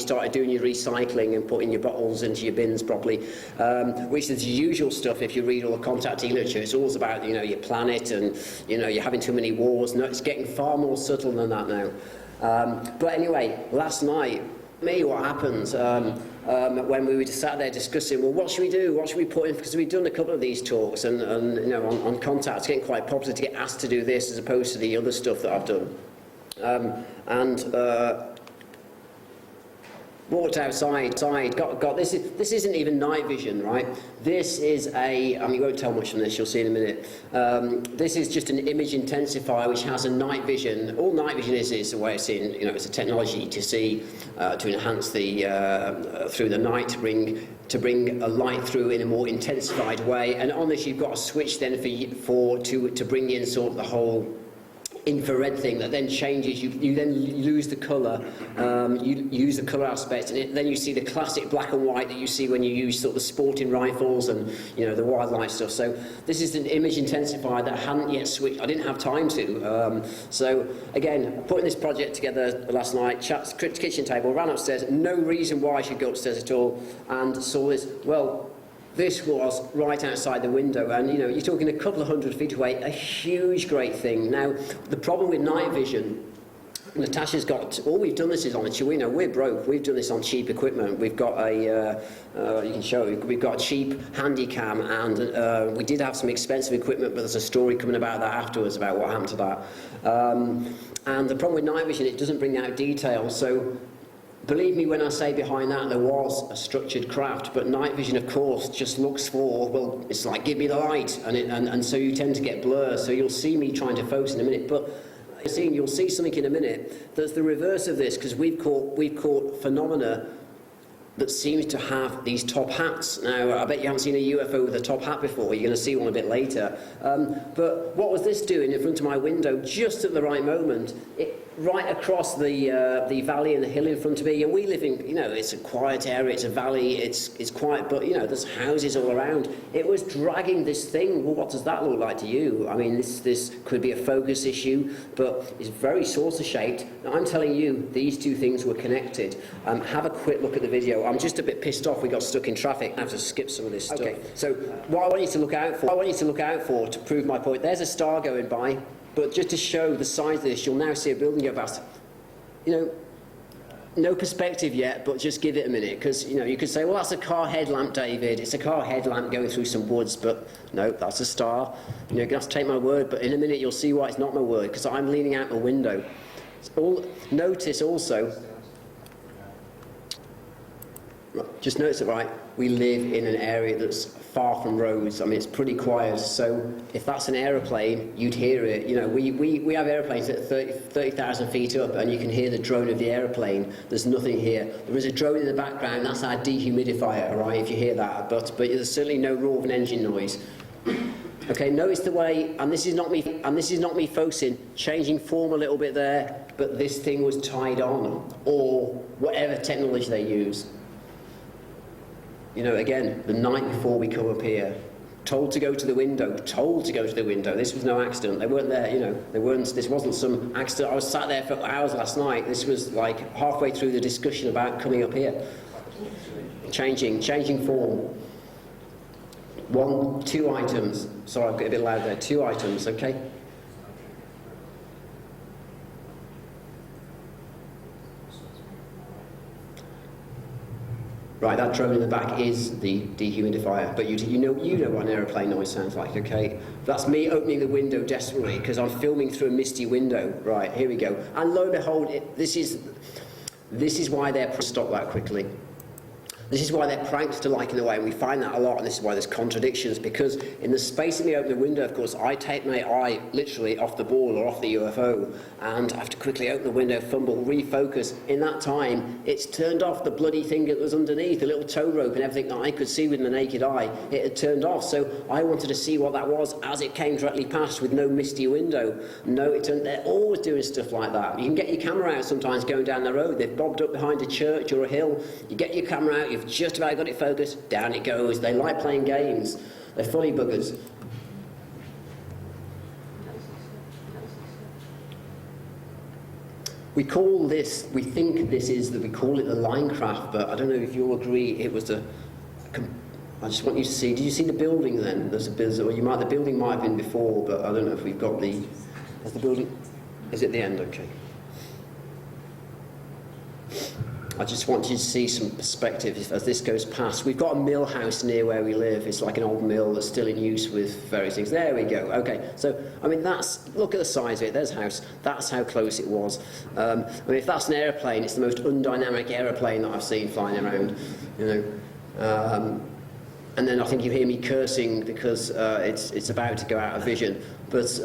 started doing your recycling and putting your bottles into your bins properly, which is the usual stuff. If you read all the contactee literature, it's always about, you know, your planet and, you know, you're having too many wars. No, it's getting far more subtle than that now. But anyway, last night, what happens when we were sat there discussing, well, what should we do? What should we put in? Because we've done a couple of these talks, and you know, on contact, it's getting quite popular to get asked to do this as opposed to the other stuff that I've done. Walked outside, got this isn't even night vision, right? This is I mean, you won't tell much from this, you'll see in a minute. This is just an image intensifier which has a night vision. All night vision is a way of seeing, you know, it's a technology to see, to enhance the, through the night, to bring a light through in a more intensified way. And on this you've got a switch then to bring in sort of the whole infrared thing that then changes. You then lose the colour, you use the colour aspect, and then you see the classic black and white that you see when you use sort of the sporting rifles and, you know, the wildlife stuff. So this is an image intensifier that I hadn't yet switched. I didn't have time to. So again, putting this project together last night, kitchen table, ran upstairs, no reason why I should go upstairs at all, and saw this. Well, this was right outside the window, and you know, you're talking a couple of 100 feet away, a huge, great thing. Now, the problem with night vision, Natasha's got, all we've done this is on a, you know, we're broke, we've done this on cheap equipment. We've got a, you can show it, we've got a cheap handy cam, and we did have some expensive equipment, but there's a story coming about that afterwards, about what happened to that. And the problem with night vision, it doesn't bring out detail, so believe me when I say behind that there was a structured craft, but night vision, of course, just looks for, well, it's like, give me the light, and so you tend to get blur. So you'll see me trying to focus in a minute, but you'll see something in a minute that's the reverse of this, because we've caught phenomena that seems to have these top hats. Now, I bet you haven't seen a UFO with a top hat before. You're going to see one a bit later. But what was this doing in front of my window just at the right moment? Right across the valley and the hill in front of me, and we live in, you know, it's a quiet area, it's a valley, it's quiet, but you know, there's houses all around. It was dragging this thing. Well, what does that look like to you? I mean, this could be a focus issue, but it's very saucer shaped. Now, I'm telling you, these two things were connected. Have a quick look at the video. I'm just a bit pissed off we got stuck in traffic. I have to skip some of this stuff. Okay, so what I want you to look out for, to prove my point, there's a star going by. But just to show the size of this, you'll now see a building go past. You know, no perspective yet, but just give it a minute, because, you know, you could say, well, that's a car headlamp, David. It's a car headlamp going through some woods, but no, that's a star. You know, you're going to have to take my word, but in a minute you'll see why it's not my word, because I'm leaning out the window. Notice also, just notice it, right, we live in an area that's far from roads. I mean, it's pretty quiet, so if that's an aeroplane, you'd hear it. You know, we have airplanes at 30,000 feet up, and you can hear the drone of the airplane. There's nothing here. There is a drone in the background, that's our dehumidifier, right, if you hear that, but there's certainly no roar of an engine noise. Okay, notice the way, and this is not me focusing, changing form a little bit there, but this thing was tied on, or whatever technology they use. You know, again, the night before we come up here, told to go to the window, This was no accident. They weren't there, you know, this wasn't some accident. I was sat there for hours last night. This was like halfway through the discussion about coming up here. Changing form. Two items. Sorry, I've got a bit loud there. 2 items, okay? Right, that drone in the back is the dehumidifier, but you know what an aeroplane noise sounds like, okay? That's me opening the window desperately because I'm filming through a misty window. Right, here we go. And lo and behold, this is why they're stop that quickly. This is why they're pranked to like in a way, and we find that a lot, and this is why there's contradictions, because in the space of me opening the window, of course, I take my eye literally off the ball or off the UFO, and I have to quickly open the window, fumble, refocus. In that time, it's turned off the bloody thing that was underneath, the little tow rope and everything that I could see with the naked eye. It had turned off, so I wanted to see what that was as it came directly past with no misty window. No, it turned, they're always doing stuff like that. You can get your camera out sometimes going down the road. They've bobbed up behind a church or a hill. You get your camera out, you've just about got it focused, down it goes. They like playing games. They're funny buggers. we think this is, we call it the line craft, but I don't know if you'll agree it was I just want you to see, did you see the building then? There's a building, the building might have been before, but I don't know if we've got is the building, is it the end? Okay. I just want you to see some perspective as this goes past. We've got a mill house near where we live. It's like an old mill that's still in use with various things. There we go. Okay, so, I mean, look at the size of it. There's a house. That's how close it was. I mean, if that's an aeroplane, it's the most undynamic aeroplane that I've seen flying around, you know. And then I think you hear me cursing because it's about to go out of vision. But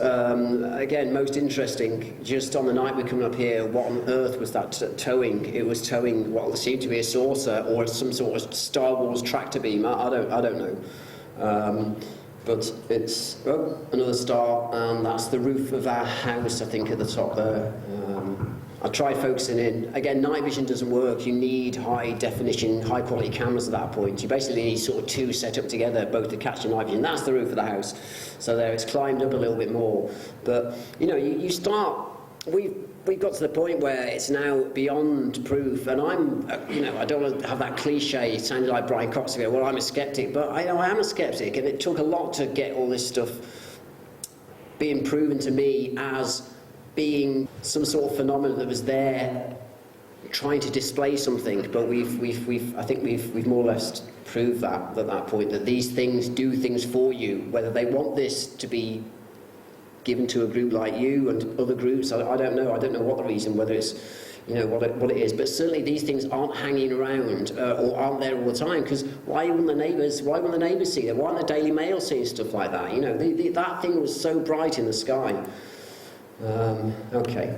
again, most interesting, just on the night we're coming up here, what on earth was that towing? It was towing what seemed to be a saucer or some sort of Star Wars tractor beam. I don't know. But it's another star, and that's the roof of our house, I think, at the top there. I tried focusing in. Again, night vision doesn't work. You need high definition, high quality cameras at that point. You basically need sort of two set up together, both to catch the night vision. That's the roof of the house. So there, it's climbed up a little bit more. But, you know, you start, we've got to the point where it's now beyond proof, and I'm, you know, I don't want to have that cliche, sounding like Brian Cox, to go, well, I'm a skeptic, but I know I am a skeptic, and it took a lot to get all this stuff being proven to me as being some sort of phenomenon that was there trying to display something, but I think we've more or less proved that at that point, that these things do things for you, whether they want this to be given to a group like you and other groups, I don't know what the reason, whether it's, you know, what it is, but certainly these things aren't hanging around or aren't there all the time, because why wouldn't the neighbours see that? Why aren't the Daily Mail seeing stuff like that? You know, that thing was so bright in the sky. Okay.